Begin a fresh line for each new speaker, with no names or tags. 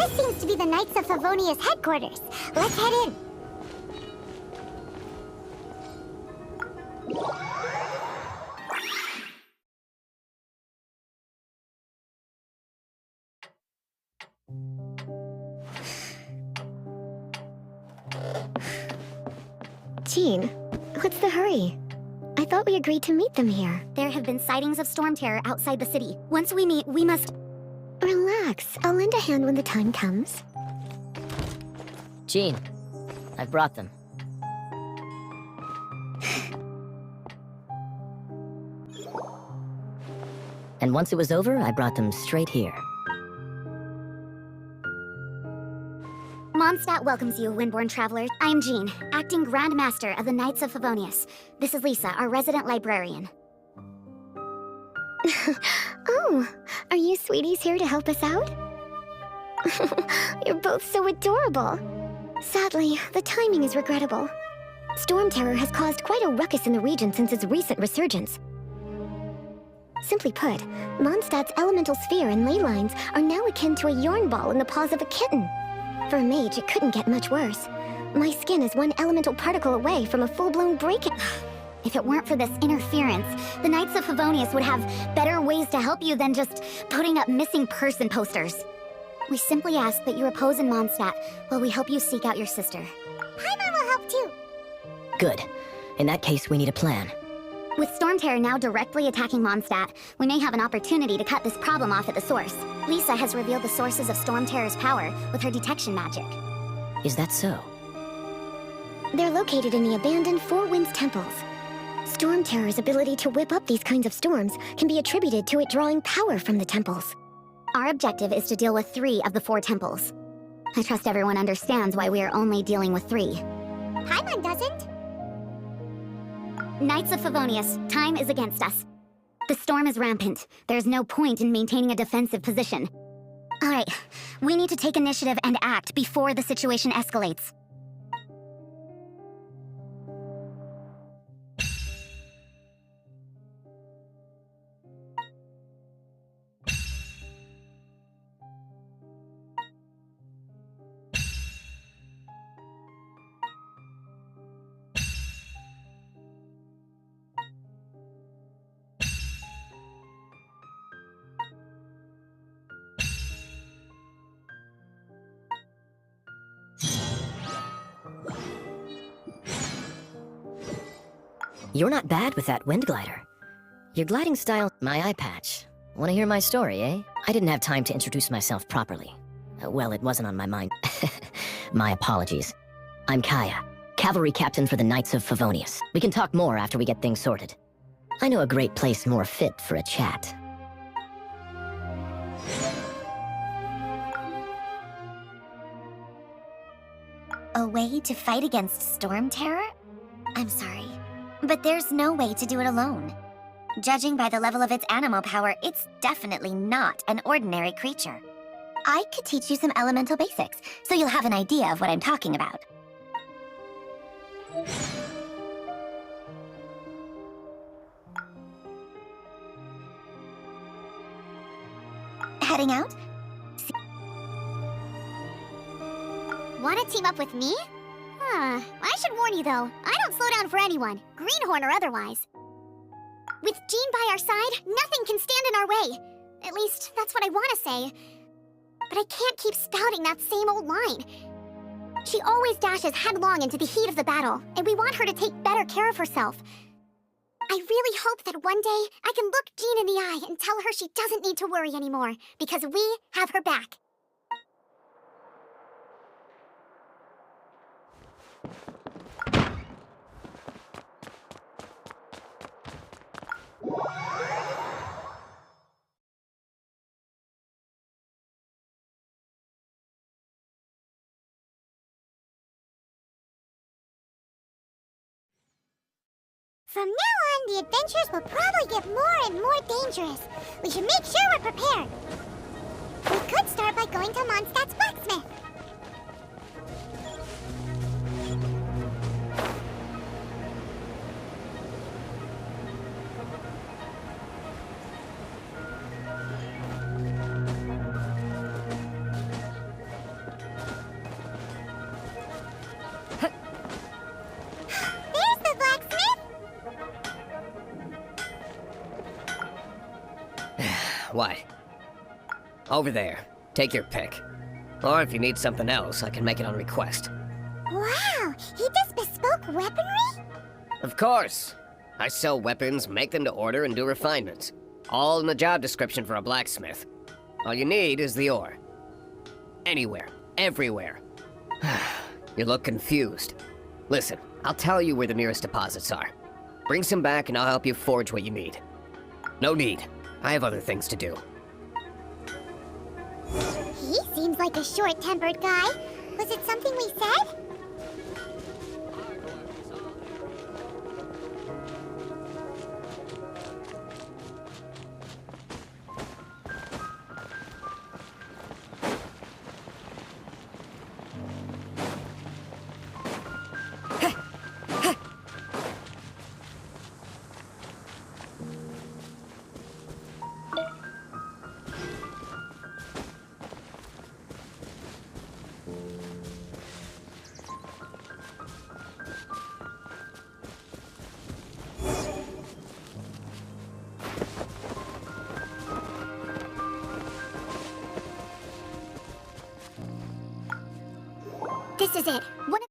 This seems to be the Knights of Favonia's headquarters. Let's head in.
Jean, what's the hurry? I thought we agreed to meet them here.
There have been sightings of storm terror outside the city. Once we meet, we must...
Relax. I'll lend a hand when the time comes.
Jean, I brought them. And once it was over, I brought them straight here.
Mondstadt welcomes you, Windborn Traveler. I am Jean, acting Grand Master of the Knights of Favonius. This is Lisa, our resident librarian.
Oh, are you sweeties here to help us out? You're both so adorable. Sadly, the timing is regrettable. Storm terror has caused quite a ruckus in the region since its recent resurgence. Simply put, Mondstadt's elemental sphere and ley lines are now akin to a yarn ball in the paws of a kitten. For a mage, it couldn't get much worse. My skin is one elemental particle away from a full-blown break-in.
If it weren't for this interference, the Knights of Favonius would have better ways to help you than just putting up missing person posters. We simply ask that you repose in Mondstadt while we help you seek out your sister. Paimon will help too.
Good. In that case, we need a plan.
With Storm Terror now directly attacking Mondstadt, we may have an opportunity to cut this problem off at the source. Lisa has revealed the sources of Storm Terror's power with her detection magic.
Is that so?
They're located in the abandoned Four Winds temples. Storm Terror's ability to whip up these kinds of storms can be attributed to it drawing power from the temples.
Our objective is to deal with 3 of the 4 temples. I trust everyone understands why we are only dealing with 3. Paimon doesn't. Knights of Favonius, time is against us. The storm is rampant. There's no point in maintaining a defensive position. Alright, we need to take initiative and act before the situation escalates.
You're not bad with that wind glider. Your gliding style, my eye patch. Want to hear my story, eh? I didn't have time to introduce myself properly. Well, it wasn't on my mind. My apologies. I'm Kaya, cavalry captain for the Knights of Favonius. We can talk more after we get things sorted. I know a great place more fit for a chat.
A way to fight against storm terror? I'm sorry, but there's no way to do it alone. Judging by the level of its animal power, it's definitely not an ordinary creature. I could teach you some elemental basics, so you'll have an idea of what I'm talking about. Heading out? Want to team up with me? I should warn you though, I don't slow down for anyone, greenhorn or otherwise. With Jean by our side, nothing can stand in our way. At least, that's what I want to say. But I can't keep spouting that same old line. She always dashes headlong into the heat of the battle, and we want her to take better care of herself. I really hope that one day I can look Jean in the eye and tell her she doesn't need to worry anymore, because we have her back. From now on, the adventures will probably get more and more dangerous. We should make sure we're prepared. We could start by going to Mondstadt's blacksmith.
Why? Over there. Take your pick. Or if you need something else, I can make it on request.
Wow, he does bespoke weaponry?
Of course! I sell weapons, make them to order, and do refinements. All in the job description for a blacksmith. All you need is the ore. Anywhere. Everywhere. You look confused. Listen, I'll tell you where the nearest deposits are. Bring some back and I'll help you forge what you need. No need. I have other things to do.
He seems like a short-tempered guy. Was it something we said? This is it. One